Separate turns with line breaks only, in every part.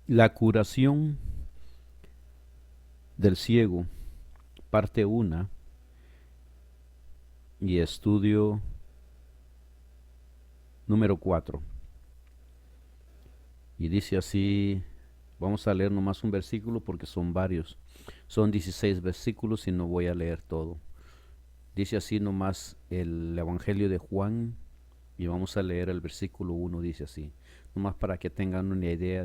La curación del ciego, parte 1 y estudio número 4. Y dice así, vamos a leer nomás un versículo porque son varios. Son 16 versículos y no voy a leer todo. Dice así nomás el Evangelio de Juan y vamos a leer el versículo 1, dice así. Nomás para que tengan una idea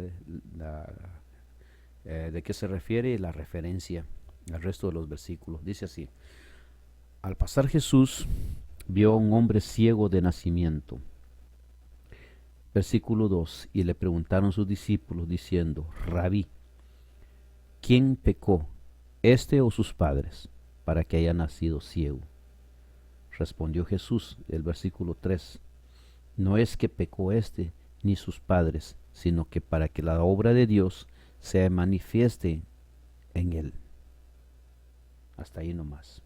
de qué se refiere y la referencia al resto de los versículos. Dice así, al pasar Jesús vio a un hombre ciego de nacimiento. Versículo 2, y le preguntaron sus discípulos diciendo, Rabí, ¿quién pecó, este o sus padres, para que haya nacido ciego? Respondió Jesús, el versículo 3, no es que pecó este ni sus padres, sino que para que la obra de Dios se manifieste en él. Hasta ahí nomás.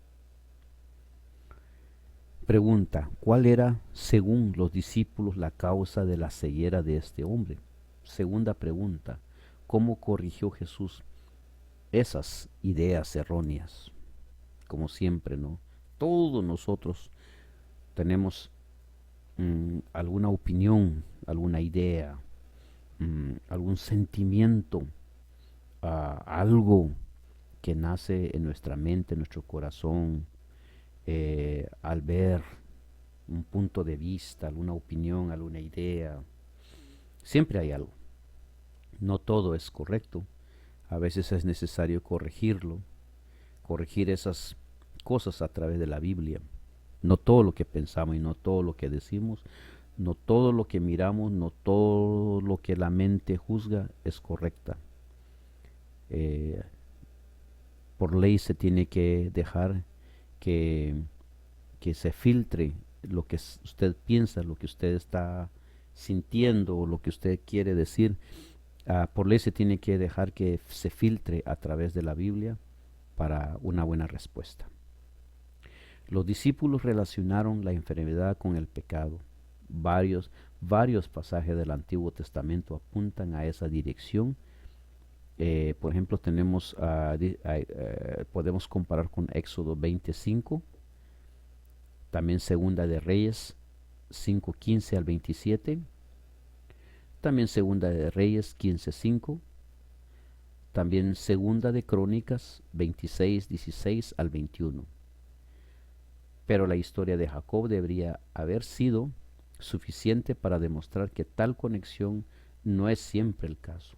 Pregunta, ¿cuál era, según los discípulos, la causa de la ceguera de este hombre? Segunda pregunta, ¿cómo corrigió Jesús esas ideas erróneas? Como siempre, ¿no? Todos nosotros tenemos alguna opinión, alguna idea, algún sentimiento, algo que nace en nuestra mente, en nuestro corazón, al ver un punto de vista, alguna opinión, alguna idea. Siempre hay algo. No todo es correcto. A veces es necesario corregirlo, corregir esas cosas a través de la Biblia. No todo lo que pensamos y no todo lo que decimos, no todo lo que miramos, no todo lo que la mente juzga es correcta. Eh, por ley se tiene que dejar que, que se filtre lo que usted piensa, lo que usted está sintiendo o lo que usted quiere decir. Por ley se tiene que dejar que se filtre a través de la Biblia para una buena respuesta. Los discípulos relacionaron la enfermedad con el pecado. Varios pasajes del Antiguo Testamento apuntan a esa dirección. Por ejemplo, podemos comparar con Éxodo 25, también Segunda de Reyes 5:15 al 27, también Segunda de Reyes 15:5, también Segunda de Crónicas 26:16 al 21. Pero la historia de Jacob debería haber sido suficiente para demostrar que tal conexión no es siempre el caso.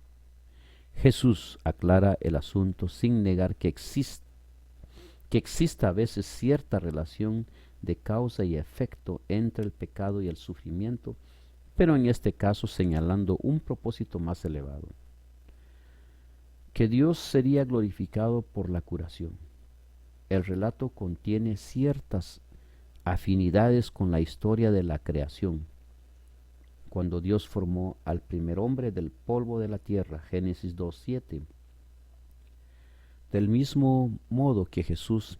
Jesús aclara el asunto sin negar que exista a veces cierta relación de causa y efecto entre el pecado y el sufrimiento, pero en este caso señalando un propósito más elevado, que Dios sería glorificado por la curación. El relato contiene ciertas afinidades con la historia de la creación. Cuando Dios formó al primer hombre del polvo de la tierra, Génesis 2:7, del mismo modo que Jesús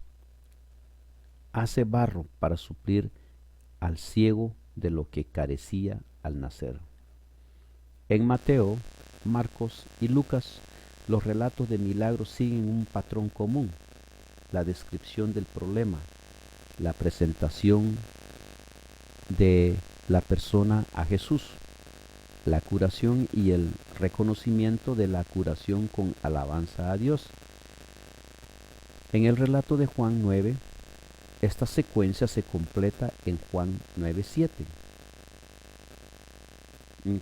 hace barro para suplir al ciego de lo que carecía al nacer. En Mateo, Marcos y Lucas, los relatos de milagros siguen un patrón común: la descripción del problema, la presentación de la persona a Jesús, la curación y el reconocimiento de la curación con alabanza a Dios. En el relato de Juan 9, esta secuencia se completa en Juan 9:7.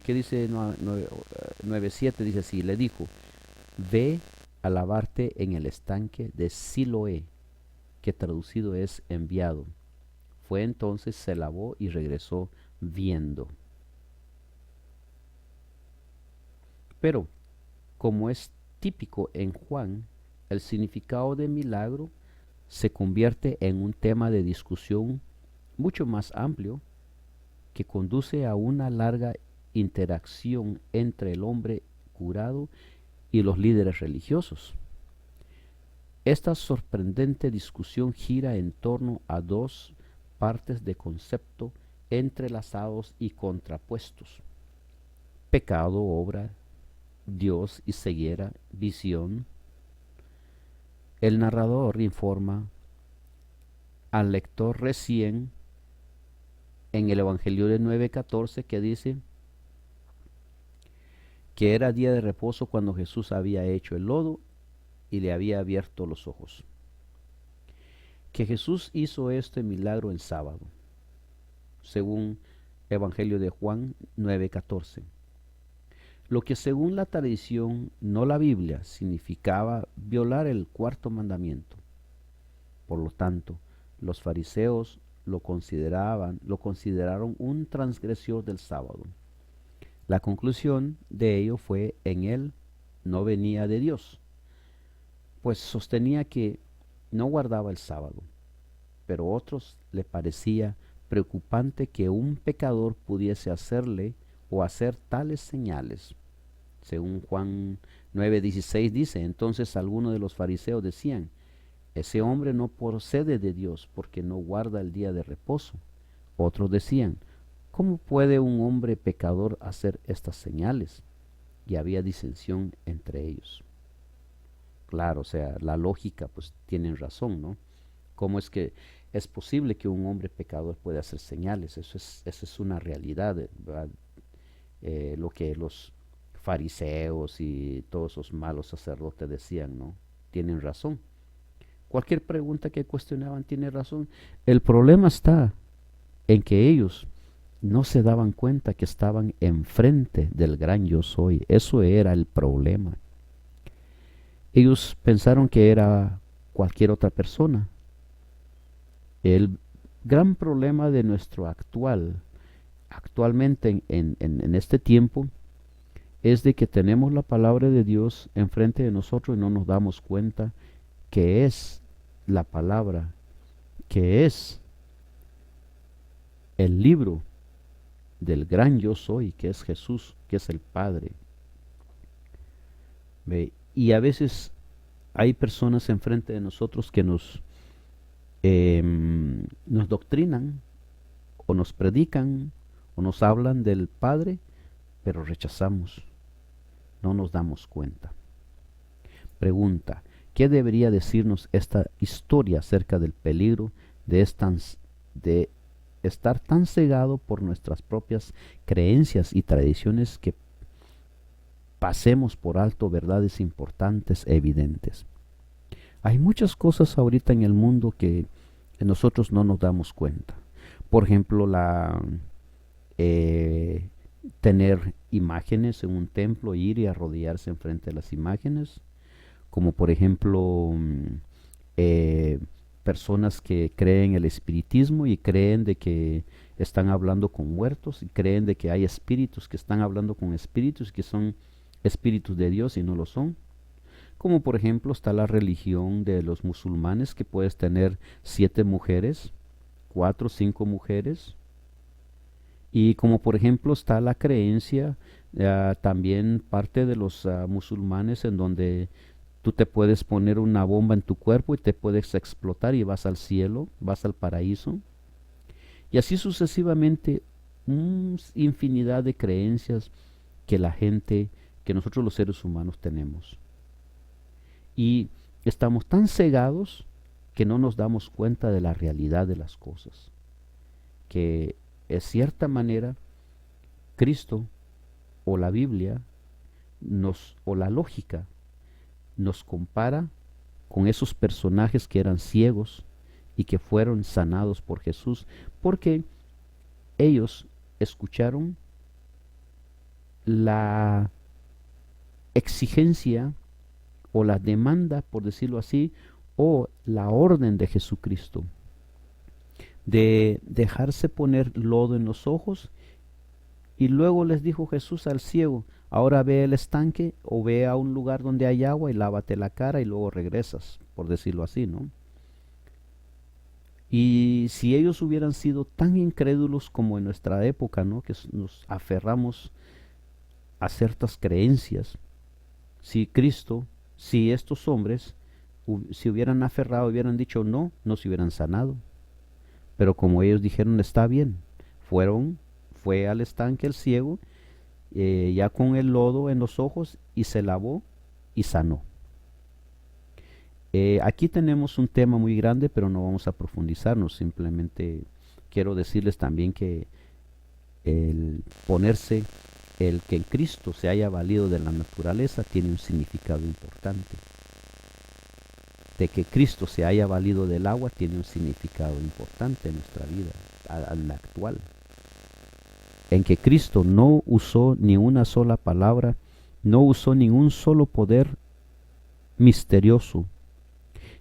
¿Qué dice 9:7? Dice así, le dijo, ve a lavarte en el estanque de Siloé, que traducido es enviado. Fue entonces, se lavó y regresó viendo. Pero, como es típico en Juan, el significado de milagro se convierte en un tema de discusión mucho más amplio que conduce a una larga interacción entre el hombre curado y los líderes religiosos. Esta sorprendente discusión gira en torno a dos partes de concepto entrelazados y contrapuestos: pecado, obra Dios y ceguera, visión, el narrador informa al lector recién en el Evangelio de 9:14 que dice que era día de reposo cuando Jesús había hecho el lodo y le había abierto los ojos. Que Jesús hizo este milagro en sábado, según Evangelio de Juan 9:14. Lo que según la tradición, no la Biblia, significaba violar el cuarto mandamiento. Por lo tanto, los fariseos lo consideraron un transgresor del sábado. La conclusión de ello fue en él no venía de Dios, pues sostenía que no guardaba el sábado. Pero a otros le parecía preocupante que un pecador pudiese hacerle o hacer tales señales. Según Juan 9:16 dice, entonces algunos de los fariseos decían, ese hombre no procede de Dios porque no guarda el día de reposo. Otros decían, ¿cómo puede un hombre pecador hacer estas señales? Y había disensión entre ellos. Claro, o sea, la lógica, pues tienen razón, ¿no? ¿Cómo es que es posible que un hombre pecador pueda hacer señales? Eso es una realidad, ¿verdad? Lo que los fariseos y todos esos malos sacerdotes decían, ¿no? Tienen razón. Cualquier pregunta que cuestionaban tiene razón. El problema está en que ellos no se daban cuenta que estaban enfrente del gran yo soy. Eso era el problema. Ellos pensaron que era cualquier otra persona. El gran problema de nuestro actualmente en este tiempo, es de que tenemos la palabra de Dios enfrente de nosotros y no nos damos cuenta que es la palabra, que es el libro del gran yo soy, que es Jesús, que es el Padre. ¿Ve? Y a veces hay personas enfrente de nosotros que nos doctrinan o nos predican o nos hablan del Padre, pero rechazamos, no nos damos cuenta. Pregunta, ¿qué debería decirnos esta historia acerca del peligro de estar tan cegado por nuestras propias creencias y tradiciones que pasemos por alto verdades importantes e evidentes? Hay muchas cosas ahorita en el mundo que nosotros no nos damos cuenta. Por ejemplo, tener imágenes en un templo, ir y arrodillarse enfrente de las imágenes, como por ejemplo personas que creen el espiritismo y creen de que están hablando con muertos y creen de que hay espíritus que están hablando con espíritus que son espíritus de Dios y no lo son. Como por ejemplo está la religión de los musulmanes, que puedes tener 7 mujeres, 4 o 5 mujeres. Y como por ejemplo está la creencia también parte de los musulmanes, en donde tú te puedes poner una bomba en tu cuerpo y te puedes explotar y vas al cielo, vas al paraíso. Y así sucesivamente, infinidad de creencias que que nosotros los seres humanos tenemos. Y estamos tan cegados que no nos damos cuenta de la realidad de las cosas. Que de cierta manera, Cristo o la Biblia o la lógica nos compara con esos personajes que eran ciegos y que fueron sanados por Jesús, porque ellos escucharon la exigencia o la demanda, por decirlo así, o la orden de Jesucristo de dejarse poner lodo en los ojos. Y luego les dijo Jesús al ciego, ahora ve el estanque o ve a un lugar donde hay agua y lávate la cara y luego regresas, por decirlo así, ¿no? Y si ellos hubieran sido tan incrédulos como en nuestra época, ¿no? Que nos aferramos a ciertas creencias, si estos hombres se hubieran aferrado, hubieran dicho no, no se hubieran sanado. Pero como ellos dijeron está bien, fue al estanque el ciego ya con el lodo en los ojos, y se lavó y sanó. Aquí tenemos un tema muy grande, pero no vamos a profundizarnos. Simplemente quiero decirles también que el ponerse, el que en Cristo se haya valido de la naturaleza, tiene un significado importante. De que Cristo se haya valido del agua tiene un significado importante en nuestra vida, a la actual. En que Cristo no usó ni una sola palabra, no usó ningún solo poder misterioso,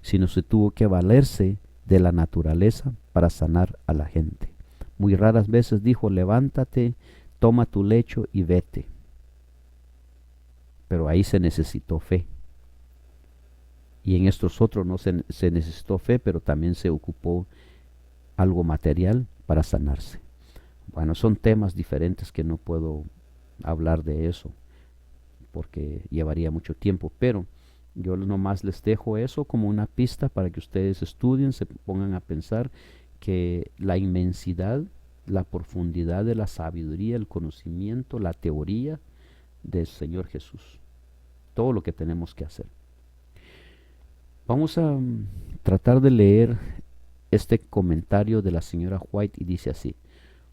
sino se tuvo que valerse de la naturaleza para sanar a la gente. Muy raras veces dijo: levántate, toma tu lecho y vete. Pero ahí se necesitó fe. Y en estos otros no se necesitó fe, pero también se ocupó algo material para sanarse. Bueno, son temas diferentes que no puedo hablar de eso porque llevaría mucho tiempo, pero yo nomás les dejo eso como una pista para que ustedes estudien, se pongan a pensar que la inmensidad, la profundidad de la sabiduría, el conocimiento, la teoría del Señor Jesús, todo lo que tenemos que hacer. Vamos a tratar de leer este comentario de la señora White y dice así: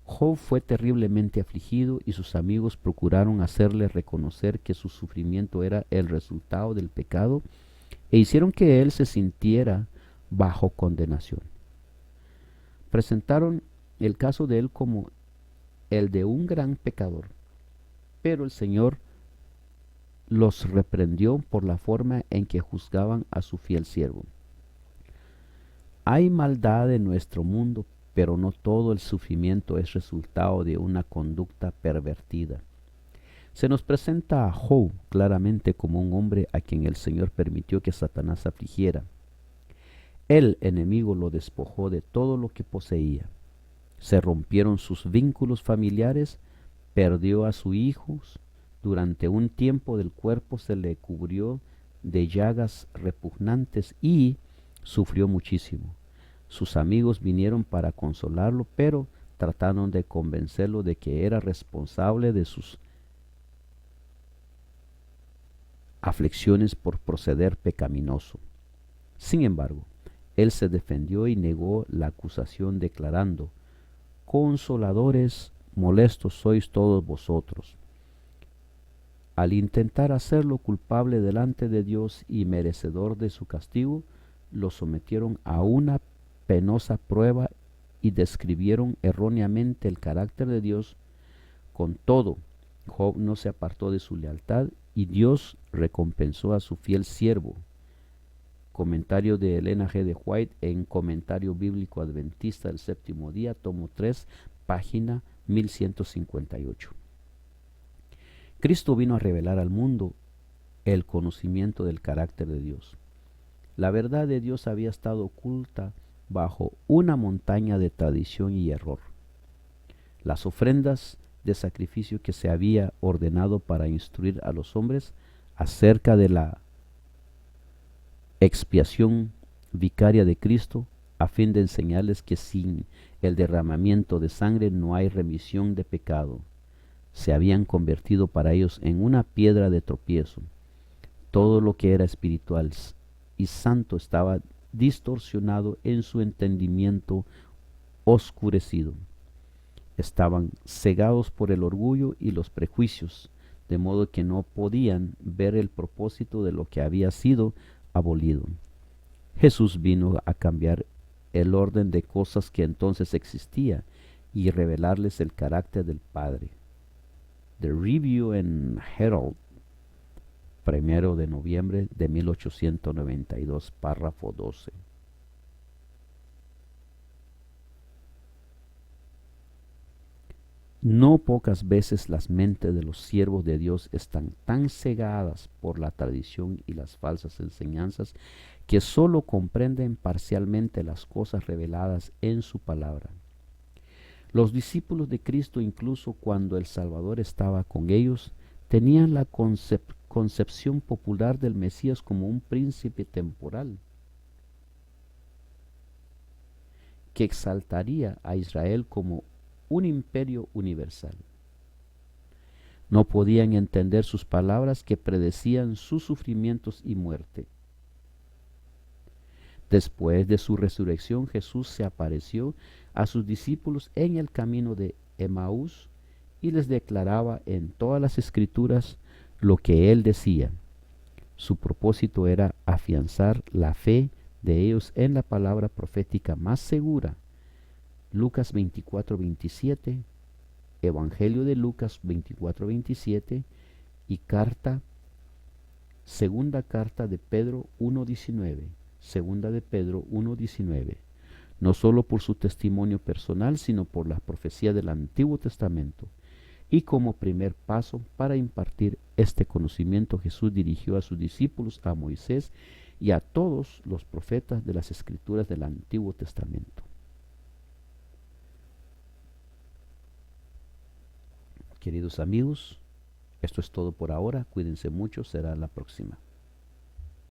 Job fue terriblemente afligido y sus amigos procuraron hacerle reconocer que su sufrimiento era el resultado del pecado e hicieron que él se sintiera bajo condenación. Presentaron el caso de él como el de un gran pecador, pero el Señor los reprendió por la forma en que juzgaban a su fiel siervo. Hay maldad en nuestro mundo, pero no todo el sufrimiento es resultado de una conducta pervertida. Se nos presenta a Job claramente como un hombre a quien el Señor permitió que Satanás afligiera. El enemigo lo despojó de todo lo que poseía. Se rompieron sus vínculos familiares, perdió a sus hijos, durante un tiempo del cuerpo se le cubrió de llagas repugnantes y sufrió muchísimo. Sus amigos vinieron para consolarlo, pero trataron de convencerlo de que era responsable de sus aflicciones por proceder pecaminoso. Sin embargo, él se defendió y negó la acusación declarando: consoladores, molestos sois todos vosotros. Al intentar hacerlo culpable delante de Dios y merecedor de su castigo, lo sometieron a una penosa prueba y describieron erróneamente el carácter de Dios. Con todo, Job no se apartó de su lealtad y Dios recompensó a su fiel siervo. Comentario de Elena G. de White en Comentario Bíblico Adventista del Séptimo Día, tomo 3, página 1158. Cristo vino a revelar al mundo el conocimiento del carácter de Dios. La verdad de Dios había estado oculta bajo una montaña de tradición y error. Las ofrendas de sacrificio que se había ordenado para instruir a los hombres acerca de la expiación vicaria de Cristo, a fin de enseñarles que sin el derramamiento de sangre no hay remisión de pecado, se habían convertido para ellos en una piedra de tropiezo. Todo lo que era espiritual y santo estaba distorsionado en su entendimiento oscurecido. Estaban cegados por el orgullo y los prejuicios, de modo que no podían ver el propósito de lo que había sido abolido. Jesús vino a cambiar el orden de cosas que entonces existía y revelarles el carácter del Padre. The Review and Herald, 1 de noviembre de 1892, párrafo 12. No pocas veces las mentes de los siervos de Dios están tan cegadas por la tradición y las falsas enseñanzas que sólo comprenden parcialmente las cosas reveladas en su palabra. Los discípulos de Cristo, incluso cuando el Salvador estaba con ellos, tenían la concepción popular del Mesías como un príncipe temporal que exaltaría a Israel como un imperio universal. No podían entender sus palabras que predecían sus sufrimientos y muerte. Después de su resurrección, Jesús se apareció a sus discípulos en el camino de Emaús y les declaraba en todas las escrituras lo que él decía. Su propósito era afianzar la fe de ellos en la palabra profética más segura. Lucas 24:27, Evangelio de Lucas 24:27 y segunda carta de Pedro 1:19, segunda de Pedro 1:19, no solo por su testimonio personal, sino por la profecía del Antiguo Testamento. Y como primer paso para impartir este conocimiento, Jesús dirigió a sus discípulos, a Moisés y a todos los profetas de las Escrituras del Antiguo Testamento. Queridos amigos, esto es todo por ahora. Cuídense mucho. Será la próxima.